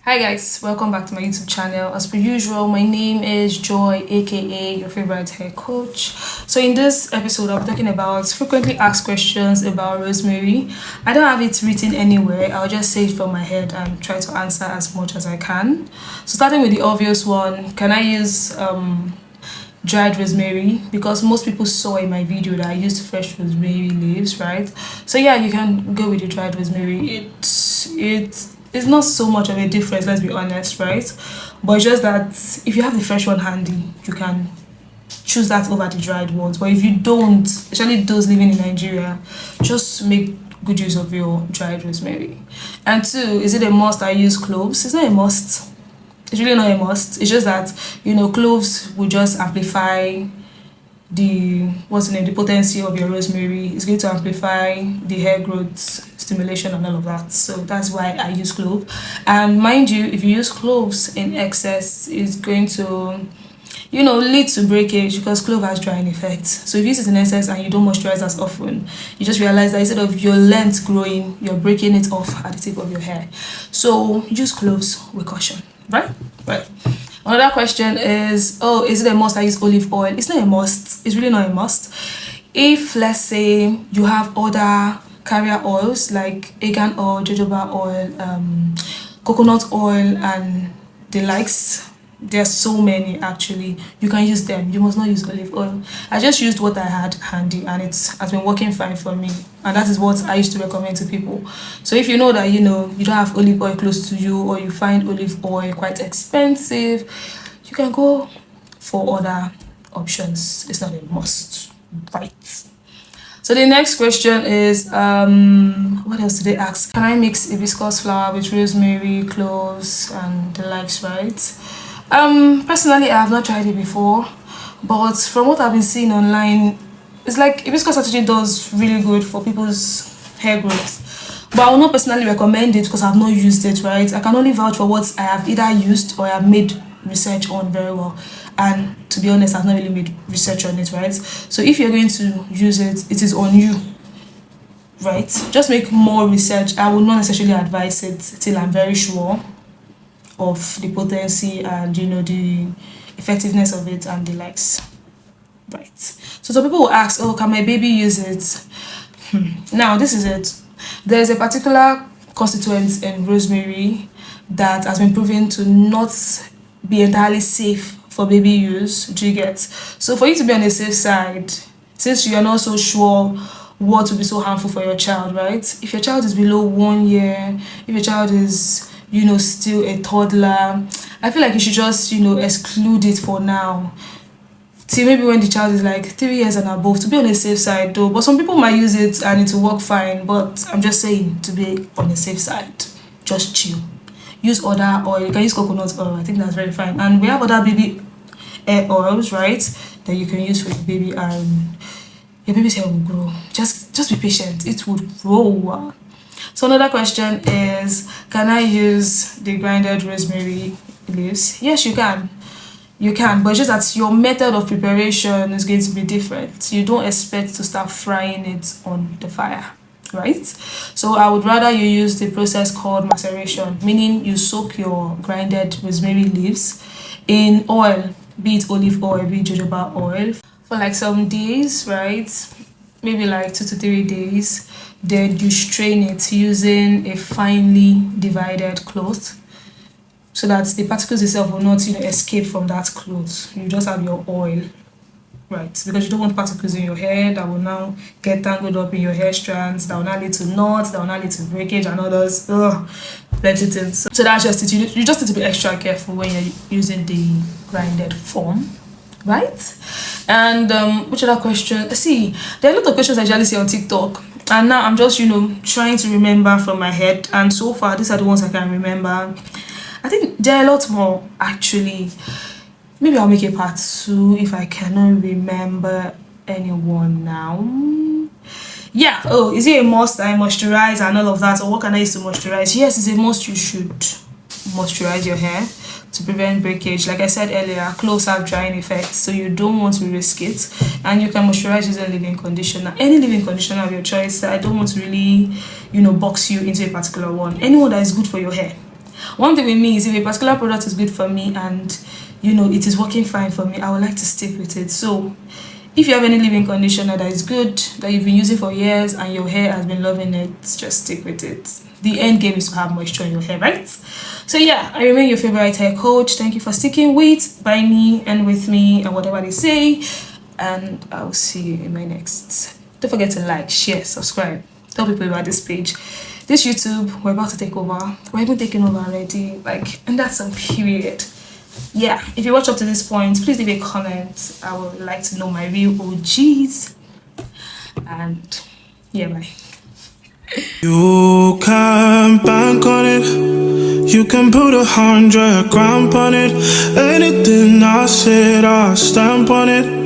Hi guys, welcome back to my YouTube channel. As per usual, my name is Joy, aka your favorite hair coach. So in this episode, I'm talking about frequently asked questions about Rosemary. I don't have it written anywhere. I'll just say it from my head and try to answer as much as I can. So starting with the obvious one, can I use dried rosemary? Because most people saw in my video that I used fresh rosemary leaves, right? So yeah, you can go with the dried rosemary. It's not so much of a difference, let's be honest, right? But it's just that if you have the fresh one handy, you can choose that over the dried ones. But if you don't, especially those living in Nigeria, just make good use of your dried rosemary. And two, is it a must I use cloves? It's not a must. It's really not a must. It's just that cloves will just amplify the potency of your rosemary. It's going to amplify the hair growth stimulation and all of that. So that's why I use clove. And mind you, if you use cloves in excess, it's going to lead to breakage because clove has drying effect. So if you use it in excess and you don't moisturize as often, you just realize that instead of your length growing, you're breaking it off at the tip of your hair. So use cloves with caution, right? Another question is, is it a must I use olive oil? It's not a must. It's really not a must. If, let's say, you have other carrier oils like argan oil, jojoba oil, coconut oil, and the likes, there's so many actually, you can use them. You must not use olive oil. I just used what I had handy and it has been working fine for me, and that is what I used to recommend to people. So if you know that you don't have olive oil close to you, or you find olive oil quite expensive, you can go for other options. It's not a must, right? So the next question is, what else did they ask? Can I mix hibiscus flower with rosemary, cloves, and the likes, right? Personally, I have not tried it before, but from what I've been seeing online, it's like hibiscus actually does really good for people's hair growth. But I will not personally recommend it because I've not used it, right? I can only vouch for what I have either used or I have made research on very well. And to be honest, I've not really made research on it, right? So if you're going to use it, it is on you, right? Just make more research. I will not necessarily advise it till I'm very sure of the potency and the effectiveness of it and the likes, right? So some people will ask, can my baby use it? Now this is it. There's a particular constituent in rosemary that has been proven to not be entirely safe for baby use. Do you get? So for you to be on the safe side, since you are not so sure what will be so harmful for your child, right? If your child is below 1 year, if your child is still a toddler, I feel like you should just exclude it for now till maybe when the child is like 3 years and above, to be on the safe side though. But some people might use it and it will work fine, but I'm just saying, to be on the safe side, just chill. Use other oil. You can use coconut oil. I think that's very fine. And we have other baby hair oils, right, that you can use for your baby, and your baby's hair will grow. Just be patient, it would grow. So another question is, can I use the grinded rosemary leaves? Yes, you can. You can, but it's just that your method of preparation is going to be different. You don't expect to start frying it on the fire, right? So I would rather you use the process called maceration, meaning you soak your grinded rosemary leaves in oil, be it olive oil, be it jojoba oil, for like some days, right? Maybe like 2 to 3 days. Then you strain it using a finely divided cloth so that the particles itself will not escape from that cloth. You just have your oil, right? Because you don't want particles in your hair that will now get tangled up in your hair strands, that will now lead to knots, that will now lead to breakage and others. Plenty things. So that's just it. You just need to be extra careful when you're using the grinded form, right? And which other question? See, there are a lot of questions I usually see on TikTok, and now I'm just trying to remember from my head, and so far these are the ones I can remember. I think there are a lot more actually. Maybe I'll make a part 2 if I cannot remember anyone now. Yeah. Is it a must I moisturize and all of that, or what can I use to moisturize? Yes, it's a must. You should moisturize your hair to prevent breakage. Like I said earlier, cloves have drying effects, so you don't want to risk it. And you can moisturize using leave-in conditioner, any leave-in conditioner of your choice. I don't want to really box you into a particular one. Anyone that is good for your hair. One thing with me is if a particular product is good for me and it is working fine for me, I would like to stick with it. So if you have any leave-in conditioner that is good, that you've been using for years and your hair has been loving it, just stick with it. The end game is to have moisture in your hair, right? So yeah, I remain your favorite hair coach. Thank you for sticking by me and with me and whatever they say. And I'll see you in my next. Don't forget to like, share, subscribe. Tell people about this page. This YouTube, we're about to take over. We're even taking over already. And that's a period. Yeah, if you watch up to this point, please leave a comment. I would like to know my real OGs. And yeah, bye. You can bank on it. You can put 100 grand on it. Anything I said, I'll stamp on it.